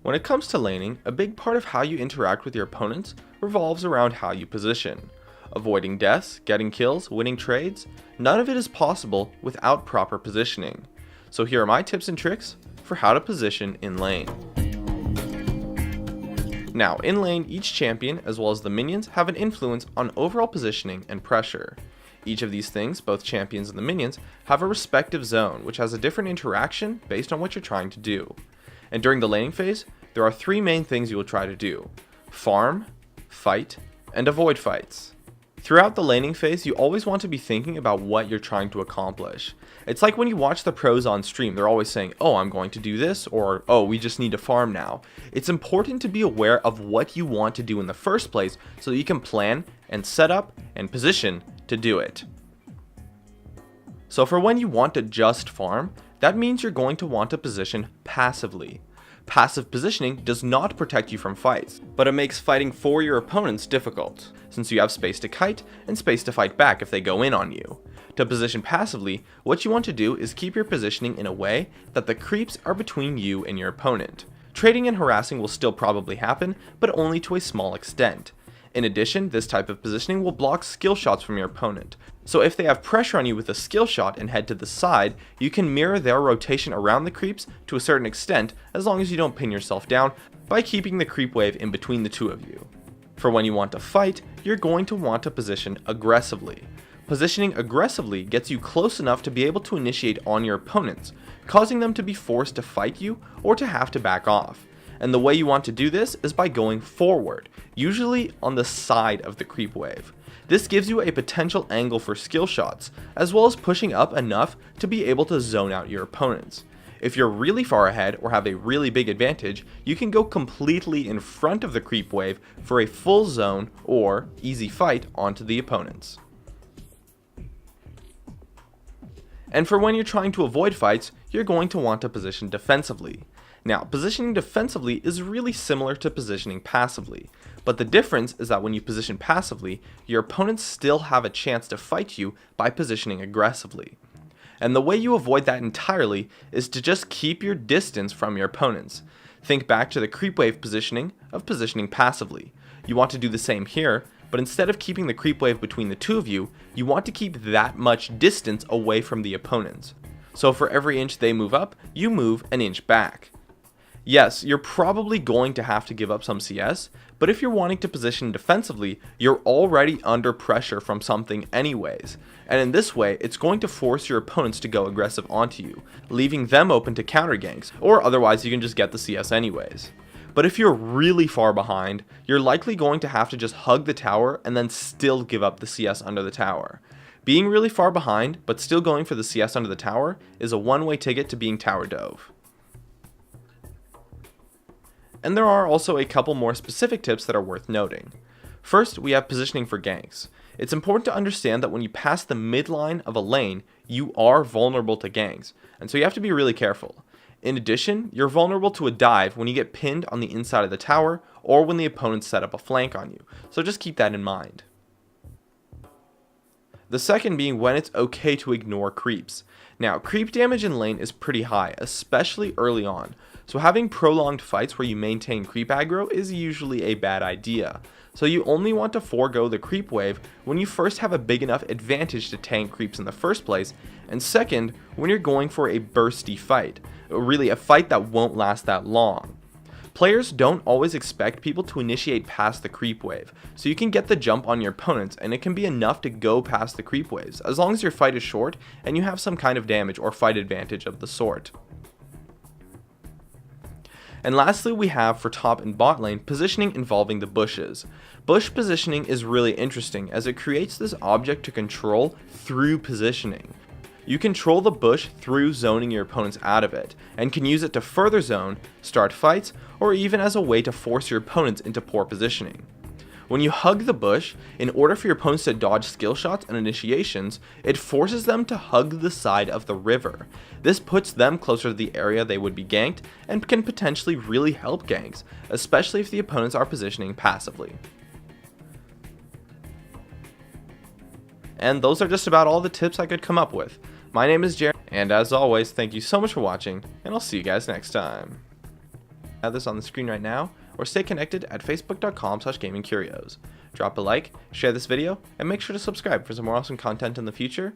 When it comes to laning, a big part of how you interact with your opponents revolves around how you position. Avoiding deaths, getting kills, winning trades, none of it is possible without proper positioning. So here are my tips and tricks for how to position in lane. Now, in lane, each champion, as well as the minions, have an influence on overall positioning and pressure. Each of these things, both champions and the minions, have a respective zone, which has a different interaction based on what you're trying to do. And during the laning phase, there are three main things you will try to do: farm, fight, and avoid fights. Throughout the laning phase, you always want to be thinking about what you're trying to accomplish. It's like when you watch the pros on stream, they're always saying, oh, I'm going to do this, or oh, we just need to farm now. It's important to be aware of what you want to do in the first place so that you can plan and set up and position to do it. So for when you want to just farm, that means you're going to want to position passively. Passive positioning does not protect you from fights, but it makes fighting for your opponents difficult, since you have space to kite and space to fight back if they go in on you. To position passively, what you want to do is keep your positioning in a way that the creeps are between you and your opponent. Trading and harassing will still probably happen, but only to a small extent. In addition, this type of positioning will block skill shots from your opponent. So if they have pressure on you with a skill shot and head to the side, you can mirror their rotation around the creeps to a certain extent, as long as you don't pin yourself down, by keeping the creep wave in between the two of you. For when you want to fight, you're going to want to position aggressively. Positioning aggressively gets you close enough to be able to initiate on your opponents, causing them to be forced to fight you or to have to back off. And the way you want to do this is by going forward, usually on the side of the creep wave. This gives you a potential angle for skill shots, as well as pushing up enough to be able to zone out your opponents. If you're really far ahead or have a really big advantage, you can go completely in front of the creep wave for a full zone or easy fight onto the opponents. And for when you're trying to avoid fights, you're going to want to position defensively. Now, positioning defensively is really similar to positioning passively, but the difference is that when you position passively, your opponents still have a chance to fight you by positioning aggressively. And the way you avoid that entirely is to just keep your distance from your opponents. Think back to the creep wave positioning of positioning passively. You want to do the same here, but instead of keeping the creep wave between the two of you, you want to keep that much distance away from the opponents. So for every inch they move up, you move an inch back. Yes, you're probably going to have to give up some CS, but if you're wanting to position defensively, you're already under pressure from something anyways. And in this way, it's going to force your opponents to go aggressive onto you, leaving them open to counter ganks, or otherwise you can just get the CS anyways. But if you're really far behind, you're likely going to have to just hug the tower and then still give up the CS under the tower. Being really far behind, but still going for the CS under the tower, is a one-way ticket to being tower dove. And there are also a couple more specific tips that are worth noting. First, we have positioning for ganks. It's important to understand that when you pass the midline of a lane, you are vulnerable to ganks, and so you have to be really careful. In addition, you're vulnerable to a dive when you get pinned on the inside of the tower or when the opponents set up a flank on you, so just keep that in mind. The second being when it's okay to ignore creeps. Now, creep damage in lane is pretty high, especially early on, so having prolonged fights where you maintain creep aggro is usually a bad idea. So you only want to forego the creep wave when you first have a big enough advantage to tank creeps in the first place, and second, when you're going for a bursty fight, really a fight that won't last that long. Players don't always expect people to initiate past the creep wave, so you can get the jump on your opponents and it can be enough to go past the creep waves, as long as your fight is short and you have some kind of damage or fight advantage of the sort. And lastly, we have for top and bot lane positioning involving the bushes. Bush positioning is really interesting as it creates this object to control through positioning. You control the bush through zoning your opponents out of it, and can use it to further zone, start fights, or even as a way to force your opponents into poor positioning. When you hug the bush, in order for your opponents to dodge skill shots and initiations, it forces them to hug the side of the river. This puts them closer to the area they would be ganked, and can potentially really help ganks, especially if the opponents are positioning passively. And those are just about all the tips I could come up with. My name is Jared, and as always, thank you so much for watching, and I'll see you guys next time. have this on the screen right now, or stay connected at facebook.com/gamingcurios. Drop a like, share this video, and make sure to subscribe for some more awesome content in the future.